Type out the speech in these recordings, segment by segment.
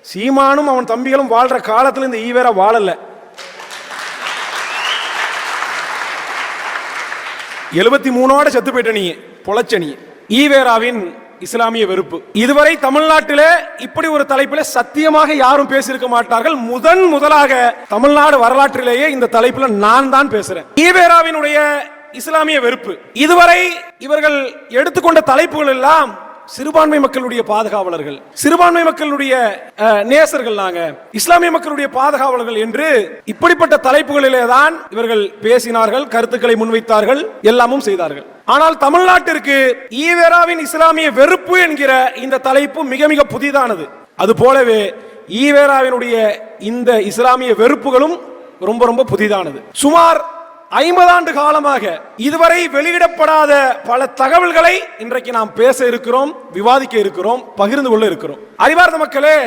சீமானும் அவன் தம்பிகளும் வாழ்ற காலத்துல இந்த ஈவேரா வாழல. 73ஓட செத்து போயிட்ட நீ, பொழைச்ச நீ. ஈவேராவின் இஸ்லாமிய வெறுப்பு. இதுவரை தமிழ்நாட்டிலே இப்படி ஒரு தலைப்பில் சத்தியமாக யாரும் பேசியிருக்க மாட்டார்கள். முதலாக தமிழ்நாடு வரலாற்றிலேயே இந்த தலைப்பில் நான் தான் பேசுறேன். ஈவேராவினுடைய இஸ்லாமிய வெறுப்பு. இதுவரை இவர்கள் எடுத்துக்கொண்ட தலைப்புகள் எல்லாம் சிறுபான்மை மக்களுடைய பாதுகாவலர்கள், சிறுபான்மை மக்களுடைய நேசர்கள், நாங்க இஸ்லாமிய மக்களுடைய பாதுகாவலர்கள் என்று இப்படிப்பட்ட தலைப்புகளிலே தான் இவர்கள் பேசினார்கள், கருத்துக்களை முன்வைத்தார்கள், எல்லாமும் செய்தார்கள். ஆனால் தமிழ்நாட்டிற்கு ஈவேராவின் இஸ்லாமிய வெறுப்பு என்கிற இந்த தலைப்பு மிக மிக புதிதானது. அது போலவே ஈவேராவினுடைய இந்த இஸ்லாமிய வெறுப்புகளும் ரொம்ப ரொம்ப புதிதானது. சுமார் 50 ஆண்டு காலமாக இதுவரை வெளியிடப்படாத பல தகவல்களை இன்றைக்கு நாம் பேச இருக்கிறோம், விவாதிக்க இருக்கிறோம், பகிர்ந்து கொள்ள இருக்கிறோம். அறிவார்ந்த மக்களே,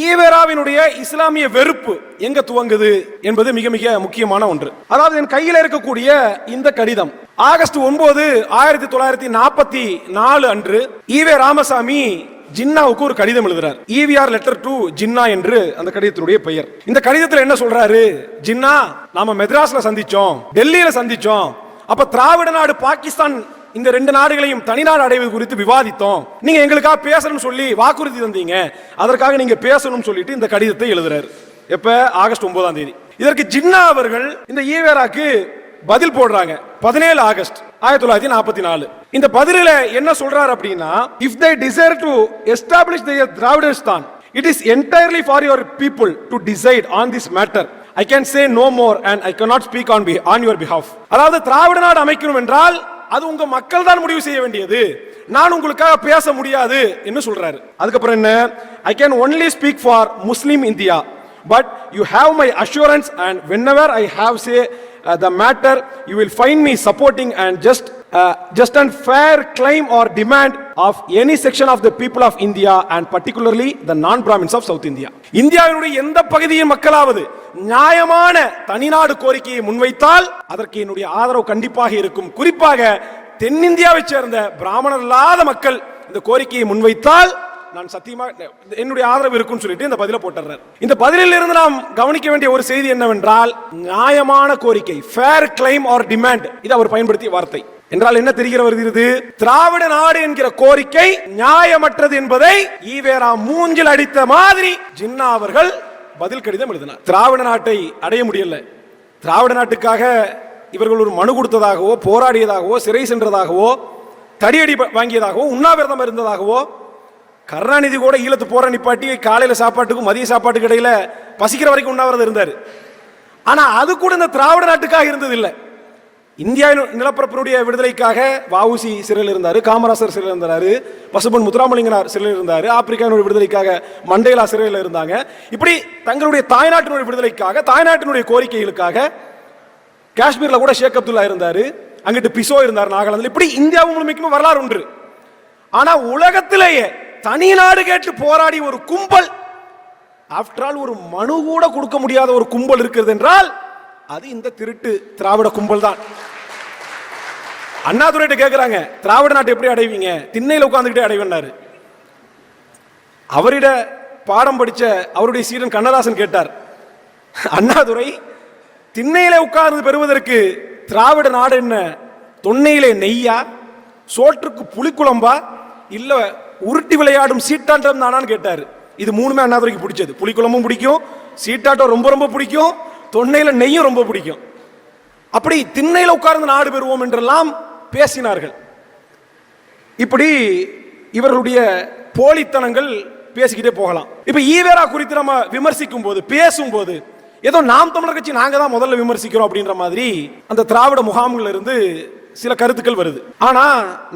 ஈவேராவினுடைய இஸ்லாமிய வெறுப்பு எங்க துவங்குது என்பது மிக மிக முக்கியமான ஒன்று. அதாவது என் கையில் இருக்கக்கூடிய இந்த கடிதம் ஆகஸ்ட் 9, 1944 அன்று ஈவே ராமசாமி ஜின்னாவுக்கு ஒரு கடிதம் எழுதுறார். EVR லெட்டர் டு ஜின்னா என்று அந்த கடிதத்தினுடைய பெயர். இந்த கடிதத்தில் என்ன சொல்றாரு? ஜின்னா, நாம மெட்ராஸ்ல சந்திச்சோம், டெல்லியில சந்திச்சோம். அப்ப திராவிட நாடு பாகிஸ்தான் இந்த 2 நாடுகளையும் தனிநாடு அடைவது குறித்து விவாதித்தோம். நீங்க எங்களுக்காக பேசணும்னு சொல்லி வாக்குறுதி தந்தீங்க, அதற்காக நீங்க பேசணும்னு சொல்லிட்டு இந்த கடிதத்தை எழுதுறாரு. எப்ப? ஆகஸ்ட் 9. இதற்கு ஜின்னா அவர்கள் இந்த ஈவேராக்கு பதில் போடுறாங்க 17 ஆகஸ்ட் 1944. இந்த பதிலில என்ன சொல்றார் அப்படின்னா, if they desire to establish their Dravidistan, it is entirely for your people to decide on this matter. I can say no more and I cannot speak on your behalf. அதாவது திராவிட நாடு அமைக்கணும் என்றால் அது உங்க மக்கள் தான் முடிவு செய்ய வேண்டியது, நான் உங்களுக்காக பேச முடியாது என்று சொல்றாரு. அதுக்கப்புறம் என்ன? I can only speak for Muslim India, but you have my assurance and whenever I have say the matter, you will find me supporting and just and fair claim or demand of any section of the people of India and particularly the non-Brahmins of South India. இந்தியாவினுடைய எந்த பகுதியின் மக்களாவது நியாயமான தனிநாடு கோரிக்கையை முன்வைத்தால் அதற்கு என்னுடைய ஆதரவு கண்டிப்பாக இருக்கும். குறிப்பாக தென்னிந்தியாவை சேர்ந்த பிராமணர் இல்லாத மக்கள் இந்த கோரிக்கையை முன்வைத்தால் நான் சத்தியமா என்னுடைய ஆதரவு இருக்குன்னு சொல்லிட்டு இந்த பதில போட்டுறார். இந்த பதிலில் இருந்து நாம் கவனிக்க வேண்டிய ஒரு செய்தி என்னவென்றால், நியாயமான கோரிக்கை, ஃபேர் கிளைம் ஆர் டிமாண்ட், இது அவர் பயன்படுத்திய வார்த்தை. என்றால் என்ன தெரிகிற வருகிறது? திராவிட நாடு என்கிற கோரிக்கை நியாயமற்றது என்பதை ஈவேரா மூஞ்சில் அடித்த மாதிரி ஜின்னா அவர்கள் பதில் கடிதம் எழுதினார். திராவிட நாட்டை அடைய முடியல, திராவிட நாட்டுக்காக இவர்கள் ஒரு மனு கொடுத்ததாகவோ, போராடியதாகவோ, சிறை சென்றதாகவோ, தடியடி வாங்கியதாகவோ, உண்ணாவிரதம் இருந்ததாகவோ, கருணாநிதி கூட ஈழத்து போற நிப்பாட்டி காலையில சாப்பாட்டுக்கும் மதிய சாப்பாட்டுக்கு இடையில பசிக்கிற வரைக்கும் உண்ணாவிரதம் இருந்தார். ஆனா அது கூட இந்த திராவிட நாட்டுக்காக இருந்தது இல்லை. இந்தியா நிலப்பரப்பினுடைய விடுதலைக்காக வஉசி சிறையில் இருந்தாரு, காமராசர் சிறையில் இருந்தாரு, பசும்பொன் முத்துராமலிங்கனார் சிறையில் இருந்தாரு, ஆப்பிரிக்காவினுடைய விடுதலைக்காக மண்டேலா சிறையில் இருந்தாங்க. இப்படி தங்களுடைய தாய்நாட்டினுடைய விடுதலைக்காக, தாய்நாட்டினுடைய கோரிக்கைகளுக்காக காஷ்மீர்ல கூட ஷேக் அப்துல்லா இருந்தாரு, அங்கிட்டு பிசோ இருந்தார் நாகாலாந்தில். இப்படி இந்தியா முழுமைக்குமே வரலாறு ஒன்று. ஆனா உலகத்திலேயே தனி நாடு கேட்டு போராடி ஒரு கும்பல், ஆஃப்டர் ஆல் ஒரு மனு கூட கொடுக்க முடியாத ஒரு கும்பல் இருக்கிறது என்றால் அது இந்த திருட்டு திராவிட கும்பல் தான். அண்ணாதுரைட்ட கேட்கிறாங்க, திராவிட நாட்டை எப்படி அடைவீங்க? திண்ணையில் உட்கார்ந்துகிட்டே அடைவேன்னாரு. அவரிட பாடம் படிச்ச அவருடைய சீடன் கண்ணதாசன் கேட்டார், அண்ணாதுரை, திண்ணையிலே உட்கார்ந்து பெறுவதற்கு திராவிட நாடு என்ன தொன்னையிலே நெய்யா, சோற்றுக்கு புளிக்குழம்பா, இல்ல உருட்டி விளையாடும் சீட்டாட்டம் தானான்னு கேட்டாரு. இது மூணுமே அண்ணாதுரைக்கு பிடிச்சது. புளிக்குழம்பும் பிடிக்கும், சீட்டாட்டம் ரொம்ப ரொம்ப பிடிக்கும், தொன்னையில நெய்யும் ரொம்ப பிடிக்கும். அப்படி திண்ணையில உட்கார்ந்து நாடு பெறுவோம் என்றெல்லாம் பேசினார்கள். இப்படி இவர்களுடைய போலித்தனங்கள் பேசிக்கிட்டே போகலாம். இப்ப ஈவேரா குறித்து நம்ம விமர்சிக்கும் போது, பேசும்போது ஏதோ நாம் தமிழர் கட்சி நாங்க தான் முதல்ல விமர்சிக்கிறோம் அப்படின்ற மாதிரி அந்த திராவிட முகாம்கள் இருந்து சில கருத்துக்கள் வருது. ஆனா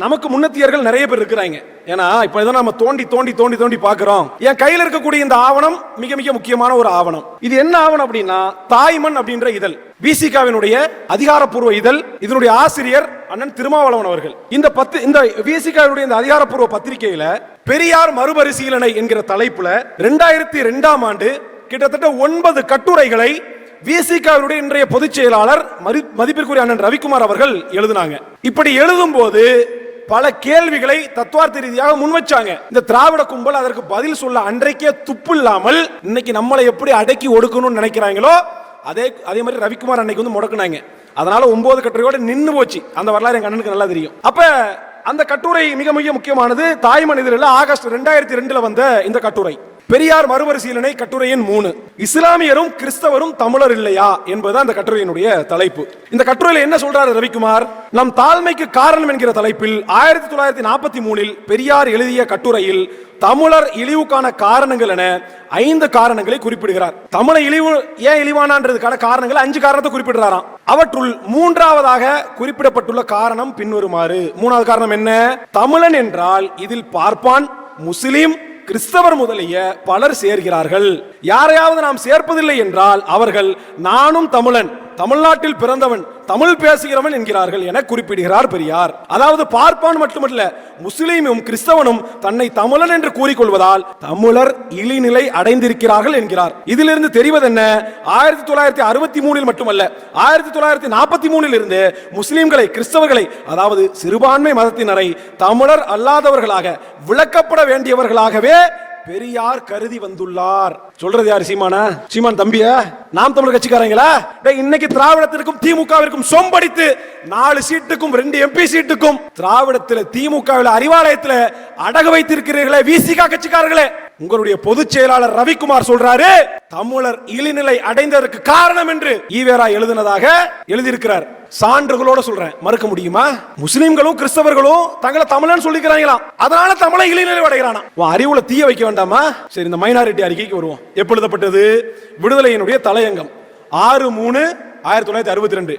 நமக்கு முன்னத்தியர்கள் நிறைய பேர் இருக்கிறாங்க. ஏன்னா இப்ப இதை நம்ம தோண்டி தோண்டி தோண்டி தோண்டி பார்க்கிறோம். என் கையில் இருக்கக்கூடிய இந்த ஆவணம் மிக மிக முக்கியமான ஒரு ஆவணம். இது என்ன ஆவணம் அப்படின்னா, தாய்மண் அப்படின்ற இதழ், விசிகாவினுடைய அதிகாரப்பூர்வ இதழ். இதனுடைய ஆசிரியர் அண்ணன் திருமாவளவன் அவர்கள். இந்த விசிகாவினுடைய இந்த அதிகாரப்பூர்வ பத்திரிகையில பெரியார் மறுபரிசீலனை என்கிற தலைப்புல 2002ஆம் ஆண்டு கிட்டத்தட்ட 9 கட்டுரைகளை விசிகாவுடைய இன்றைய பொதுச் செயலாளர் மதிப்பிற்குரிய அண்ணன் ரவிக்குமார் அவர்கள் எழுதினாங்க. இப்படி எழுதும் போது பல கேள்விகளை தத்துவார்த்த ரீதியாக முன்வச்சாங்க. இந்த திராவிட கும்பல் அதற்கு பதில் சொல்ல அன்றைக்கே துப்பு இல்லாமல் இன்னைக்கு நம்மளை எப்படி அடக்கி ஒடுக்கணும்னு நினைக்கிறாங்களோ அதே மாதிரி ரவிக்குமார் அன்னைக்கு வந்து முடக்குனாங்க. அதனால 9 கட்டுரையோட நின்னு போச்சு. அந்த வரலாறு எங்க அண்ணனுக்கு நல்லா தெரியும். அப்ப அந்த கட்டுரை மிக மிக முக்கியமானது. தாய்மனிதரில் ஆகஸ்ட் 2002 வந்த இந்த கட்டுரை பெரியார் மறுபரிசீலனை கட்டுரை எண் 3. இஸ்லாமியரும் கிறிஸ்தவரும் தமிழர் இல்லையா என்பது அந்த கட்டுரையினுடைய தலைப்பு. இந்த கட்டுரையில் என்ன சொல்றாரு ரவிக்குமார்? நம் தாழ்மைக்கு காரணம் என்கிற தலைப்பில் 1943 பெரியார் எழுதிய கட்டுரையில் தமிழர் இழிவுக்கான காரணங்கள் என 5 காரணங்களை குறிப்பிடுகிறார். தமிழை இழிவு ஏன் இழிவானதுக்கான காரணங்கள் 5 காரணத்தை குறிப்பிடுறாராம். அவற்றுள் 3ஆவதாக குறிப்பிடப்பட்டுள்ள காரணம் பின்வருமாறு. 3வது காரணம் என்ன? தமிழன் என்றால் இதில் பார்ப்பான், முஸ்லிம், கிறிஸ்தவர் முதலிய பலர் சேர்கிறார்கள். யாரையாவது நாம் சேர்ப்பதில்லை என்றால் அவர்கள் நானும் தமிழன், தமிழ்நாட்டில் பிறந்தவன், தமிழ் பேசுகிறவன் என்கிறார்கள் என குறிப்பிடுகிறார் பெரியார். அதாவது பார்ப்பான் மட்டுமல்ல, முஸ்லீமும் கிறிஸ்தவனும் தன்னை தமிழன் என்று கூறிக்கொள்வதால் தமிழர் இழிநிலை அடைந்திருக்கிறார்கள் என்கிறார். இதிலிருந்து தெரிவது என்ன? 1963 மட்டுமல்ல, 1943 இருந்து முஸ்லீம்களை, கிறிஸ்தவர்களை, அதாவது சிறுபான்மை மதத்தினரை தமிழர் அல்லாதவர்களாக விளக்கப்பட வேண்டியவர்களாகவே பெரியார் கருதி வந்துள்ளார். சொல்றது யாரு? சீமானா? சீமான் தம்பியா? நாம் தமிழர் கட்சிக்காரங்களா? இன்னைக்கு திராவிடத்திற்கும் திமுகவிற்கும் சொம்படித்து 4 சீட்டுக்கும் 2 MP சீட்டுக்கும் திராவிடத்தில் திமுகவில் அறிவாலயத்தில் அடகு வைத்திருக்கிறீர்களே விசிகா கட்சிக்காரர்களே, உங்களுடைய பொதுச் செயலாளர் ரவிக்குமார் சொல்றாரு தமிழர் இழிநிலை அடைந்ததற்கு காரணம் என்று ஈவேரா எழுதினதாக எழுதியிருக்கிறார். சான்றுகளோட சொல்றேன், மறுக்க முடியுமா? முஸ்லிம்களும் கிறிஸ்தவர்களும் தங்களை தமிழன் சொல்லிக்கிறாங்களாம், அதனால தமிழை இழிநிலை அடைகிறானா? அறிவுல தீய வைக்க வேண்டாமா? சரி, இந்த மைனாரிட்டி அறிக்கைக்கு வருவோம். எப்ப எழுதப்பட்டது? விடுதலையினுடைய தலையங்கம் 6/3/1962.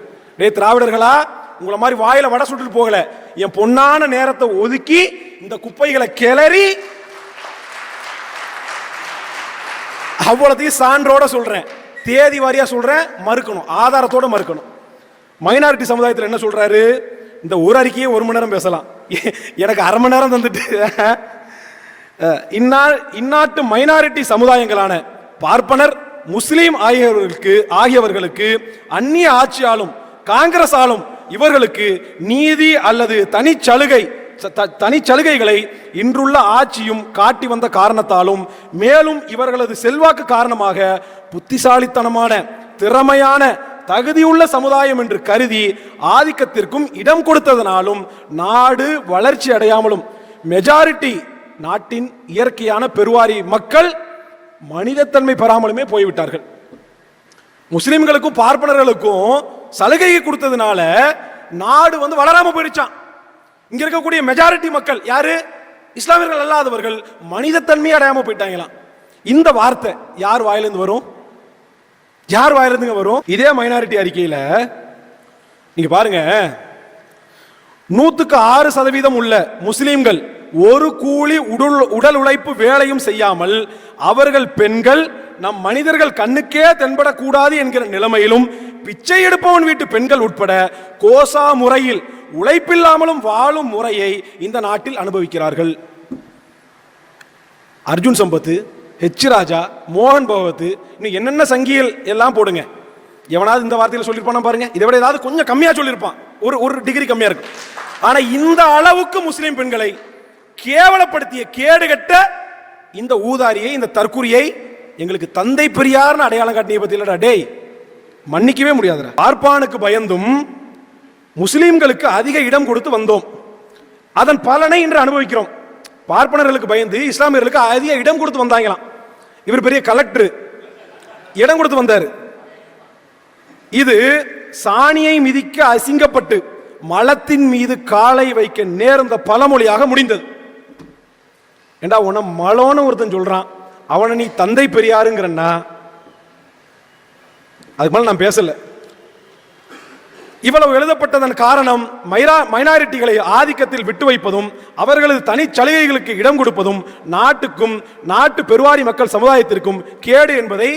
திராவிடர்களா, உங்களை மாதிரி வாயில வட சுட்டு போகல, என் பொன்னான நேரத்தை ஒதுக்கி இந்த குப்பைகளை கிளறி அவ்வளத்தையும் சான்றோட சொல்றேன், தேதி வாரியா சொல்றேன், மறுக்கணும், ஆதாரத்தோட மறுக்கணும். மைனாரிட்டி சமுதாயத்தில் என்ன சொல்றாரு? இந்த ஒரு அறிக்கையே 1 மணி நேரம் பேசலாம், எனக்கு 1/2 மணி நேரம் தந்துட்டு. இந்நாட்டு மைனாரிட்டி சமுதாயங்களான பார்ப்பனர், முஸ்லீம் ஆகியவர்களுக்கு அந்நிய ஆட்சியாலும் காங்கிரஸ் ஆளும் இவர்களுக்கு நீதி அல்லது தனிச்சலுகைகளை இன்றுள்ள ஆட்சியும் காட்டி வந்த காரணத்தாலும், மேலும் இவர்களது செல்வாக்கு காரணமாக புத்திசாலித்தனமான, திறமையான, தகுதியுள்ள சமுதாயம் என்று கருதி ஆதிக்கத்திற்கும் இடம் கொடுத்ததனாலும் நாடு வளர்ச்சி அடையாமலும் மெஜாரிட்டி நாட்டின் இயற்கையான பெருவாரி மக்கள் மனிதத்தன்மை பெறாமலுமே போய்விட்டார்கள். முஸ்லிம்களுக்கும் பார்ப்பனர்களுக்கும் சலுகை கொடுத்ததுனால நாடு வளராம போயிடுச்சான். இங்க இருக்கக்கூடிய மெஜாரிட்டி மக்கள் யாரு? இஸ்லாமியர்கள் அல்லாதவர்கள் மனிதத்தன்மை அடையாம போயிட்டாங்களாம். இந்த வார்த்தை யார் வாயிலிருந்து வரும்? யார் வாயிலிருந்து வரும்? இதே மைனாரிட்டி அறிக்கையில நீங்க பாருங்க, 106% உள்ள முஸ்லிம்கள் ஒரு கூலி உடல் உழைப்பு வேலையும் செய்யாமல் அவர்கள் பெண்கள் நம் மனிதர்கள் கண்ணுக்கே தென்படக்கூடாது என்கிற நிலைமையிலும் பிச்சை எடுப்பவன் வீட்டு பெண்கள் உட்பட கோசா முறையில் உழைப்பில்லாமலும் வாழும் முறையை இந்த நாட்டில் அனுபவிக்கிறார்கள். அர்ஜுன் சம்பத், ஹெச் ராஜா, மோகன் பகவத், இன்னும் என்னென்ன சங்கியல் எல்லாம் போடுங்க, எவனாவது இந்த வார்த்தையில் சொல்லியிருப்பான பாருங்க. இதை விட ஏதாவது கொஞ்சம் கம்மியா சொல்லியிருப்பான், ஒரு டிகிரி கம்மியா இருக்கும். ஆனா இந்த அளவுக்கு முஸ்லிம் பெண்களை கேவலப்படுத்திய கேடுகட்ட இந்த ஊதாரியை, இந்த தற்குறியை எங்களுக்கு தந்தை பெரியார்னு அடையாளம் காட்டிய பத்தியிலடா டேய், மன்னிக்கவே முடியாதுடா. பார்ப்பானுக்கு பயந்தும் முஸ்லிம்களுக்கு அதிக இடம் கொடுத்து வந்தோம், அதன் பலனை இன்று அனுபவிக்கிறோம். பார்ப்பனர்களுக்கு பயந்து இஸ்லாமியர்களுக்கு அதிக இடம் கொடுத்து வந்தாங்களாம். இவர் பெரிய கலெக்டர், இடம் கொடுத்து வந்தார். இது சாணியை மிதிக்க அசிங்கப்பட்டு மலத்தின் மீது காலை வைக்க நேர்ந்த பழமொழியாக முடிந்தது. ஏண்டா உன்னை மலோன்னு ஒருத்தன் சொல்றான், அவனை நீ தந்தை பெரியாருங்கிறன்னா அதுக்கு மேல நான் பேசல. இவ்வளவு எழுதப்பட்டதன் காரணம் மைனாரிட்டிகளை ஆதிக்கத்தில் விட்டு வைப்பதும் அவர்களது தனி சலுகைகளுக்கு இடம் கொடுப்பதும் நாட்டுக்கும் நாட்டு பெருவாரி மக்கள் சமுதாயத்திற்கும் கேடு என்பதை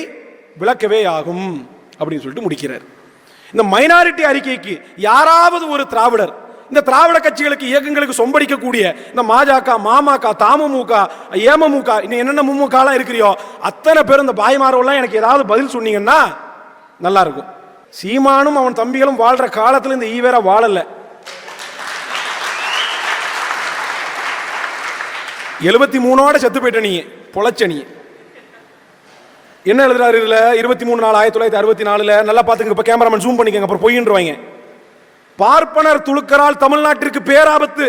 விளக்கவே ஆகும் அப்படின்னு சொல்லிட்டு முடிக்கிறார். இந்த மைனாரிட்டி அறிக்கைக்கு யாராவது ஒரு திராவிடர், இந்த திராவிட கட்சிகளுக்கு இயக்கங்களுக்கு சொம்படிக்கக்கூடிய இந்த மாஜக, மாமக, தமுமுக, ஏமமுக, இன்னும் என்னென்ன முமுகலாம் இருக்கிறியோ அத்தனை பேர் இந்த பாய்மாரெல்லாம் எனக்கு ஏதாவது பதில் சொன்னீங்கன்னா நல்லா இருக்கும். சீமானும் அவன் தம்பிகளும் வாழ்ற காலத்தில் இந்த ஈவேரா வாழல. 73 செத்து போயிட்ட நீ, பொழைச்ச நீ. என்ன எழுதுறாரு இதுல? 23/4/1964. நல்லா பாத்துங்க, இப்ப கேமராமேன் ஜூம் பண்ணிக்கங்க, அப்புறம் பொய்யின்றுவாங்க. பார்ப்பனர் துலுக்கரால் தமிழ்நாட்டிற்கு பேராபத்து,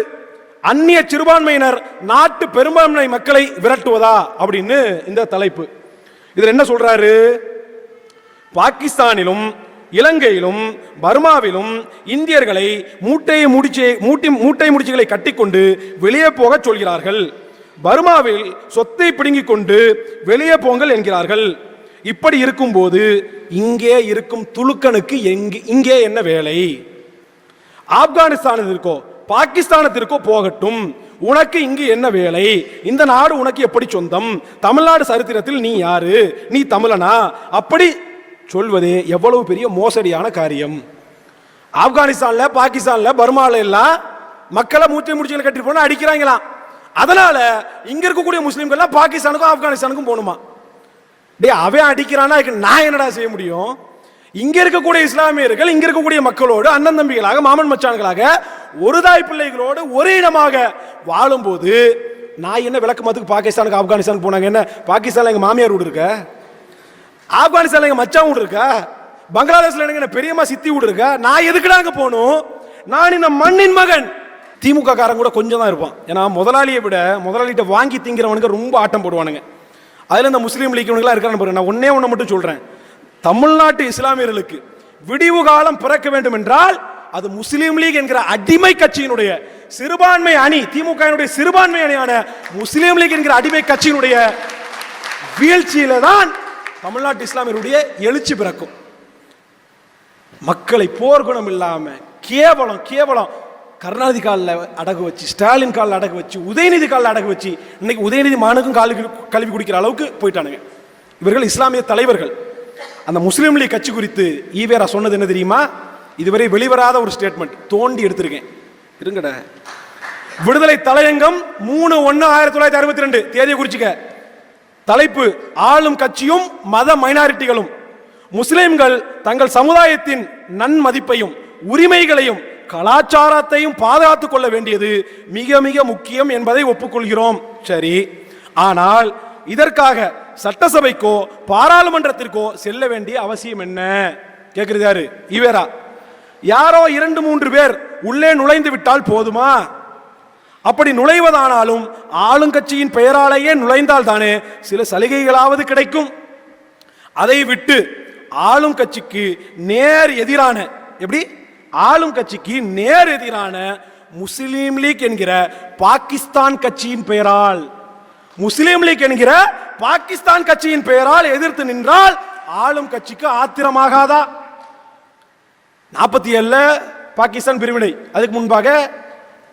அந்நிய சிறுபான்மையினர் நாட்டு பெரும்பான்மை மக்களை விரட்டுவதா அப்படின்னு இந்த தலைப்பு. இதுல என்ன சொல்றாரு? பாகிஸ்தானிலும் இலங்கையிலும் பர்மாவிலும் இந்தியர்களை மூட்டை முடிச்சுகளை கட்டிக்கொண்டு வெளியே போக சொல்கிறார்கள். பர்மாவில் சொத்தை பிடுங்கிக் கொண்டு வெளியே போங்கள் என்கிறார்கள். இப்படி இருக்கும்போது இங்கே இருக்கும் துலுக்கனுக்கு இங்கே என்ன வேலை? ஆப்கானிஸ்தானத்திற்கோ பாகிஸ்தானத்திற்கோ போகட்டும், உனக்கு இங்கு என்ன வேலை? இந்த நாடு உனக்கு எப்படி சொந்தம்? தமிழ்நாடு சரித்திரத்தில் நீ யாரு? நீ தமிழனா? அப்படி சொல்வதே எவ்வளவு பெரிய மோசடியான காரியம். ஆப்கானிஸ்தான்ல பாகிஸ்தான்ல பர்மால எல்லாம் மக்களை மூட்டை முடிச்சுகளை கட்டி போனா அடிக்கிறாங்களாம். அதனால இங்க இருக்கக்கூடிய முஸ்லிம்கள் பாகிஸ்தானுக்கும் ஆப்கானிஸ்தானுக்கும் போகணுமா? டே, அவன் அடிக்கிறானா நான் என்னடா செய்ய முடியும்? இங்க இருக்கக்கூடிய இஸ்லாமியர்கள் இங்க இருக்கக்கூடிய மக்களோடு அண்ணன் தம்பிகளாக மாமன் மச்சான்களாக ஒரு தாய் பிள்ளைகளோடு ஒரே இடமாக வாழும் போது நான் என்ன விளக்கு மத்துக்கு பாகிஸ்தானுக்கு ஆப்கானிஸ்தானுக்கு போனாங்க? என்ன பாகிஸ்தான்ல எங்க மாமியார் வீடு இருக்கா? ஆப்கானிஸ்தான்ல எங்க மச்சான் வீடு இருக்கா? பங்களாதேஷ்ல எனக்கு பெரியம்மா சித்தி வீடு இருக்கா? நான் எதுக்குடா அங்க போகணும்? நான் இந்த மண்ணின் மகன். திமுக காரன் கூட கொஞ்சம் தான் இருப்பான். ஏன்னா முதலாளியை விட முதலாளிகிட்ட வாங்கி திங்கிறவனுக்கு ரொம்ப ஆட்டம் போடுவானுங்க. அதுல இந்த முஸ்லீம் லீக்லாம் இருக்கான்னு பாருங்க. நான் ஒன்னே ஒன்று மட்டும் சொல்றேன். தமிழ்நாட்டு இஸ்லாமியர்களுக்கு விடிவு காலம் பிறக்க வேண்டும் என்றால் அது முஸ்லீம் லீக் என்கிற அடிமை கட்சியினுடைய சிறுபான்மை அணி, திமுக சிறுபான்மை அணியான முஸ்லீம் லீக் என்கிற அடிமை கட்சியினுடைய வீழ்ச்சியில தான் தமிழ்நாட்டு இஸ்லாமியருடைய எழுச்சி பிறக்கும். மக்களை போர்க்குணம் இல்லாம கேவலம் கேவலம் கருணாநிதி காலில் அடகு வச்சு, ஸ்டாலின் காலில் அடகு வச்சு, உதயநிதி காலில் அடகு வச்சு, இன்னைக்கு உதயநிதி மானுக்கும் கல்வி குடிக்கிற அளவுக்கு போயிட்டானுங்க. இவர்கள் இஸ்லாமிய தலைவர்கள். அந்த முஸ்லீம் லீக் கட்சி குறித்து ஈவேரா சொன்னது என்ன தெரியுமா? இதுவரை வெளிவராத ஒரு ஸ்டேட்மெண்ட் தோண்டி எடுத்திருக்கேன், இருங்கட. விடுதலை தலையங்கம் 3/1/1962 தேதியை குறிச்சுக்க. தலைப்பு: ஆளும் கட்சியும் மத மைனாரிட்டிகளும் முஸ்லிம்கள் தங்கள் சமுதாயத்தின் நன்மதிப்பையும் உரிமைகளையும் கலாச்சாரத்தையும் பாதுகாத்துக் கொள்ள வேண்டியது மிக மிக முக்கியம் என்பதை ஒப்புக்கொள்கிறோம். சரி, ஆனால் இதற்காக சட்டசபைக்கோ பாராளுமன்றத்திற்கோ செல்ல வேண்டிய அவசியம் என்ன? கேட்கிறது யாரு? ஈவேரா. யாரோ 2-3 பேர் உள்ளே நுழைந்து விட்டால் போதுமா? அப்படி நுழைவதானாலும் ஆளுங்கட்சியின் பெயராலேயே நுழைந்தால் தானே சில சலுகைகளாவது கிடைக்கும். அதை விட்டு ஆளும் கட்சிக்கு நேர் எதிரான, எப்படி ஆளும் கட்சிக்கு நேர் எதிரான முஸ்லீம் லீக் என்கிற பாகிஸ்தான் கட்சியின் பெயரால், முஸ்லீம் லீக் என்கிற பாகிஸ்தான் கட்சியின் பெயரால் எதிர்த்து நின்றால் ஆளும் கட்சிக்கு ஆத்திரமாகாதா? 47 பாகிஸ்தான் பிரிவினை, அதுக்கு முன்பாக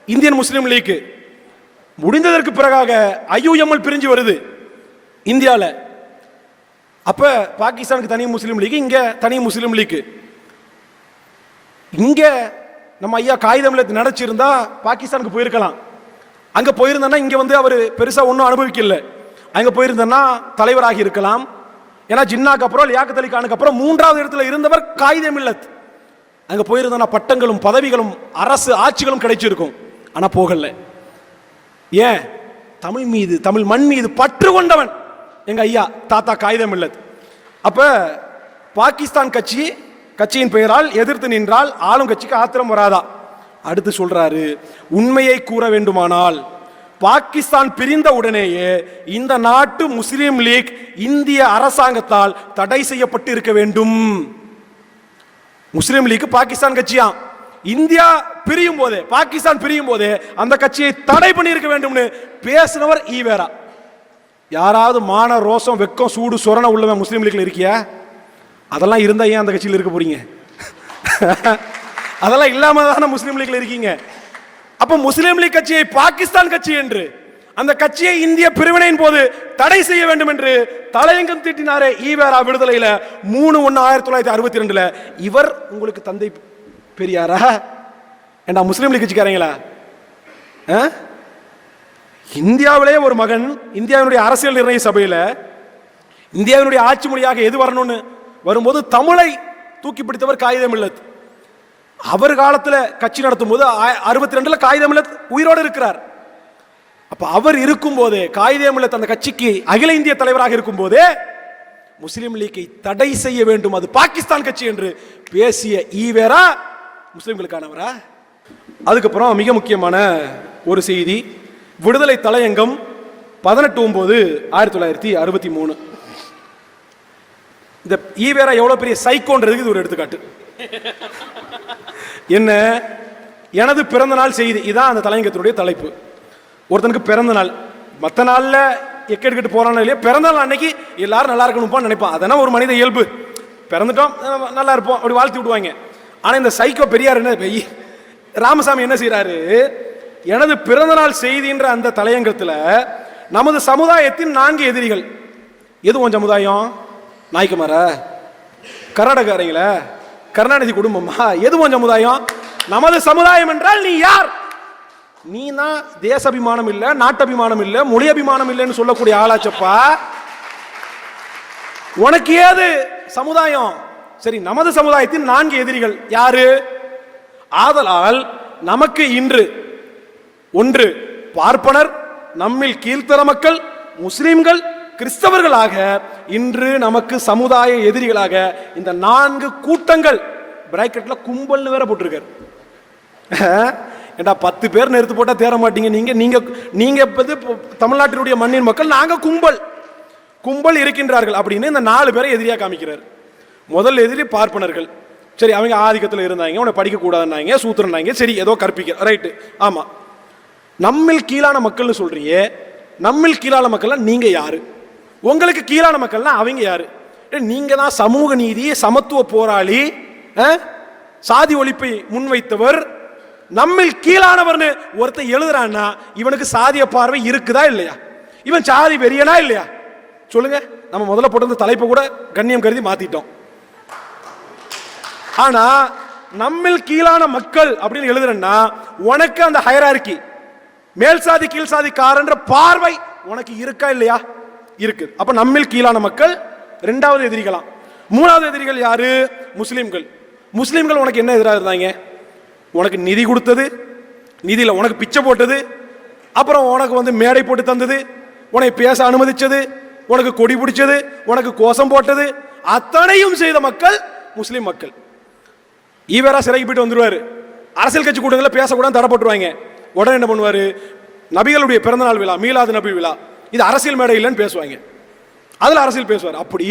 இந்தியன் முஸ்லீம் லீக், முடிந்ததற்கு பிறகாக IUML பிரிஞ்சு வருது இந்தியாவில். அப்ப பாகிஸ்தானுக்கு தனி முஸ்லீம் லீக், இங்க தனி முஸ்லீம் லீக். இங்க நம்ம ஐயா காகிதமில் நடச்சிருந்தா பாகிஸ்தானுக்கு போயிருக்கலாம். அங்க போயிருந்தா இங்க அவர் பெருசா ஒன்றும் அனுபவிக்கல. அங்க போயிருந்தா தலைவராகி இருக்கலாம். ஏன்னா ஜின்னாக்கு அப்புறம் லியாக்கத் அலி கானுக்கு அப்புறம் 3வது இடத்துல இருந்தவர் காகிதமில்லத். அங்க போயிருந்தா பட்டங்களும் பதவிகளும் அரசு ஆட்சிகளும் கிடைச்சிருக்கும். ஆனா போகல. ஏன்? தமிழ் மீது, தமிழ் மண் மீது பற்று கொண்டவன் எங்க ஐயா தாத்தா காகிதமில்லத். அப்ப பாகிஸ்தான் கட்சியின் பெயரால் எதிர்த்து நின்றால் ஆளும் கட்சிக்கு ஆத்திரம் வராதா? அடுத்து சொல்றாரு, உண்மையை கூற வேண்டுமானால் பாகிஸ்தான் பிரிந்த உடனேயே இந்த நாட்டு முஸ்லீம் லீக் இந்திய அரசாங்கத்தால் தடை செய்யப்பட்டு இருக்க வேண்டும். முஸ்லீம் லீக் பாகிஸ்தான் கட்சியா, இந்தியா பிரியும் போதே, பாகிஸ்தான் பிரியும் போதே அந்த கட்சியை தடை பண்ணி இருக்க வேண்டும்னு பேசினவர் ஈவேரா. யாராவது மான ரோசம் வெக்கம் சூடு சொரண உள்ளவன் முஸ்லீம் லீக்ல இருக்கியா? அதெல்லாம் இருந்தா ஏன் அந்த கட்சியில் இருக்க போறீங்க? அதெல்லாம் இல்லாம தானே முஸ்லீம் லீக்ல இருக்கீங்க. அப்ப முஸ்லீம் லீக் கட்சியை பாகிஸ்தான் கட்சி என்று, அந்த கட்சியை இந்திய பிரிவினையின் போது தடை செய்ய வேண்டும் என்று தலையங்கம் தீட்டினாரே ஈவேரா விடுதலையில 3/1/1962. இவர் உங்களுக்கு தந்தை பெரியாரா? ஏண்டா முஸ்லீம் லீக் கட்சிக்காரங்களா? இந்தியாவிலே ஒரு மகன் இந்தியாவினுடைய அரசியல் நிர்ணய சபையில இந்தியாவினுடைய ஆட்சி மொழியாக எது வரணும்னு வரும்போது தமிழை தூக்கி பிடித்தவர் காகிதமில்லத். அவர் காலத்தில் கட்சி நடத்தும் போது 62 காகிதமில்லத் உயிரோடு இருக்கிறார். அப்ப அவர் இருக்கும் போதே, காயிதே மில்லத் அந்த கட்சிக்கு அகில இந்திய தலைவராக இருக்கும் போதே முஸ்லிம் லீக்கை தடை செய்ய வேண்டும், அது பாகிஸ்தான் கட்சி என்று பேசிய ஈவேரா முஸ்லிம்களுக்கானவரா? அதுக்கப்புறம் மிக முக்கியமான ஒரு செய்தி, விடுதலை தலையங்கம் 18/9/1963. இந்த ஈவேரா எவ்வளவு பெரிய சைக்கோன்றதுக்கு இது ஒரு எடுத்துக்காட்டு. என்ன, எனது பிறந்த நாள் செய்தி, இதான் அந்த தலையங்கத்தினுடைய தலைப்பு. ஒருத்தனுக்கு பிறந்த நாள், மற்ற நாள்ல எக்கெடுக்கிட்டு போறானோ இல்லையா, பிறந்த நாள் அன்னைக்கு எல்லாரும் நல்லா இருக்கணும்ப்பான்னு நினைப்பான். அதெல்லாம் ஒரு மனித இயல்பு. பிறந்துட்டோம் நல்லா இருப்போம் அப்படி வாழ்த்தி விடுவாங்க. ஆனா இந்த சைக்கோ பெரியார் என்ன, ராமசாமி என்ன செய்யறாரு, எனது பிறந்த நாள் செய்தின்ற அந்த தலையங்கத்தில் நமது சமுதாயத்தின் 4 எதிரிகள். எது உன் சமுதாயம்? நாய்க்குமாரா, கர்நாடகாரங்கள, கருணாநிதி குடும்பமா? எது உன் சமுதாயம்? நமது சமுதாயம் என்றால் நீ யார்? நீ தான் தேசாபிமானம் இல்ல, நாட்டபிமானம் இல்ல, மொழி அபிமானம் இல்லைன்னு சொல்லக்கூடிய ஆளாச்சப்பா. உனக்கு ஏது சமுதாயம்? சரி, நமது சமுதாயத்தின் 4 எதிரிகள் யாரு? ஆதலால் நமக்கு இன்று 1 பார்ப்பனர், நம்மில் கீழ்த்தர மக்கள், முஸ்லிம்கள், கிறிஸ்தவர்களாக இன்று நமக்கு சமுதாய எதிரிகளாக இந்த 4 கூட்டங்கள், பிராக்கெட்ல கும்பல்னு வேற போட்டிருக்காரு. ஏண்டா 10 பேர் நிறுத்து போட்டா தேர மாட்டீங்க நீங்க. நீங்க நீங்க தமிழ்நாட்டினுடைய மண்ணின் மக்கள், நாங்க கும்பல் இருக்கின்றார்கள் அப்படின்னு இந்த 4 பேரை எதிரியா காமிக்கிறார். முதல் எதிரி பார்ப்பனர்கள். சரி, அவங்க ஆதிக்கத்தில் இருந்தாங்க, உன்னை படிக்க கூடாதுன்னாங்க, சூத்திரனாங்க, சரி ஏதோ கற்பிக்க, ரைட்டு. ஆமா, நம்மில் கீழான மக்கள்னு சொல்றீங்க. நம்மில் கீழான மக்கள்லாம் நீங்க யாரு? உங்களுக்கு கீழான மக்கள்னா அவங்க யாரு? நீங்க தான் சமூக நீதி, சமத்துவ போராளி, சாதி ஒழிப்பை முன்வைத்தவர். நம்மில் கீழானவர்னு ஒருத்தர் எழுதுறான்னா இவனுக்கு சாதிய பார்வை இருக்குதா இல்லையா? இவன் சாதி வெறியனா இல்லையா? சொல்லுங்க. நம்ம முதல்ல போட்டு தலைப்பை கூட கண்ணியம் கருதி மாத்திட்டோம். ஆனா நம்மில் கீழான மக்கள் அப்படின்னு எழுதுறேன்னா உனக்கு அந்த ஹைரார்கி, மேல் சாதி கீழ் சாதிக்காரன்ற பார்வை உனக்கு இருக்கா இல்லையா? இருக்கு. அப்ப நம்மில் கீழான மக்கள் 2வது எதிரிகளாம். 3வது எதிரிகள் யாரு? முஸ்லிம்கள். முஸ்லிம்கள் உனக்கு என்ன எதிராக இருந்தாங்க? உனக்கு நிதி கொடுத்தது, நிதியில உனக்கு பிச்சை போட்டது, அப்புறம் உனக்கு மேடை போட்டு தந்தது, உன்னை பேச அனுமதிச்சது, உனக்கு கொடி பிடிச்சது, உனக்கு கோஷம் போட்டது, அத்தனையும் செய்த மக்கள் முஸ்லிம் மக்கள். ஈவேரா சிறைக்கு போயிட்டு வந்துருவாரு, அரசியல் கட்சி கூட்டங்களில் பேசக்கூடாது தடை போட்டுருவாங்க. உடனே என்ன பண்ணுவாரு, நபிகளுடைய பிறந்தநாள் விழா, மீலாது நபி விழா, இது அரசியல் மேடை இல்லைன்னு பேசுவாங்க. அதுல அரசியல் பேசுவார். அப்படி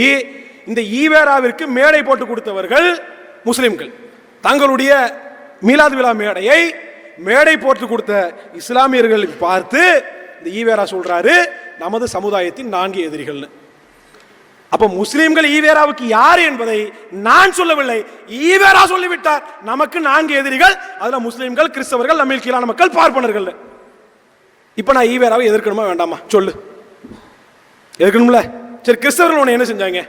இந்த ஈவேராவிற்கு மேடை போட்டு கொடுத்தவர்கள் முஸ்லிம்கள். தங்களுடைய மீலாது விழா மேடையை மேடை போட்டு கொடுத்த இஸ்லாமியர்களுக்கு பார்த்து இந்த ஈவேரா சொல்றாரு நமது சமுதாயத்தின் 4 எதிரிகள். அப்ப முஸ்லிம்கள் ஈவேராவுக்கு யார் என்பதை நான் சொல்லவில்லை, ஈவேரா சொல்லிவிட்டார். நமக்கு 4 எதிரிகள், அதுல முஸ்லிம்கள், கிறிஸ்தவர்கள், நம்மில் கீழான மக்கள், பார்ப்பனர்கள். இப்ப நான் ஈவேராவை எதிர்க்கணுமா வேண்டாமா? சொல்லு, எதிர்க்கணும்ல? சரி, கிறிஸ்தவர்கள் உன்னை என்ன செஞ்சாங்க?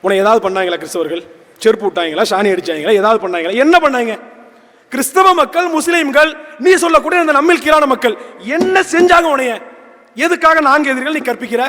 உன்னை ஏதாவது பண்ணாங்களா? கிறிஸ்தவர்கள் செருப்பு விட்டாங்களா? சாணி அடிச்சாங்களா? ஏதாவது பண்ணாங்களா? என்ன பண்ணாங்க? கிறிஸ்தவ மக்கள், முஸ்லிம்கள், நீ சொல்லக்கூடிய இந்த நம்மில் கீழான மக்கள் என்ன செஞ்சாங்க உன்னைய? எதுக்காக 4 எதிரிகள் நீ கற்பிக்கிற?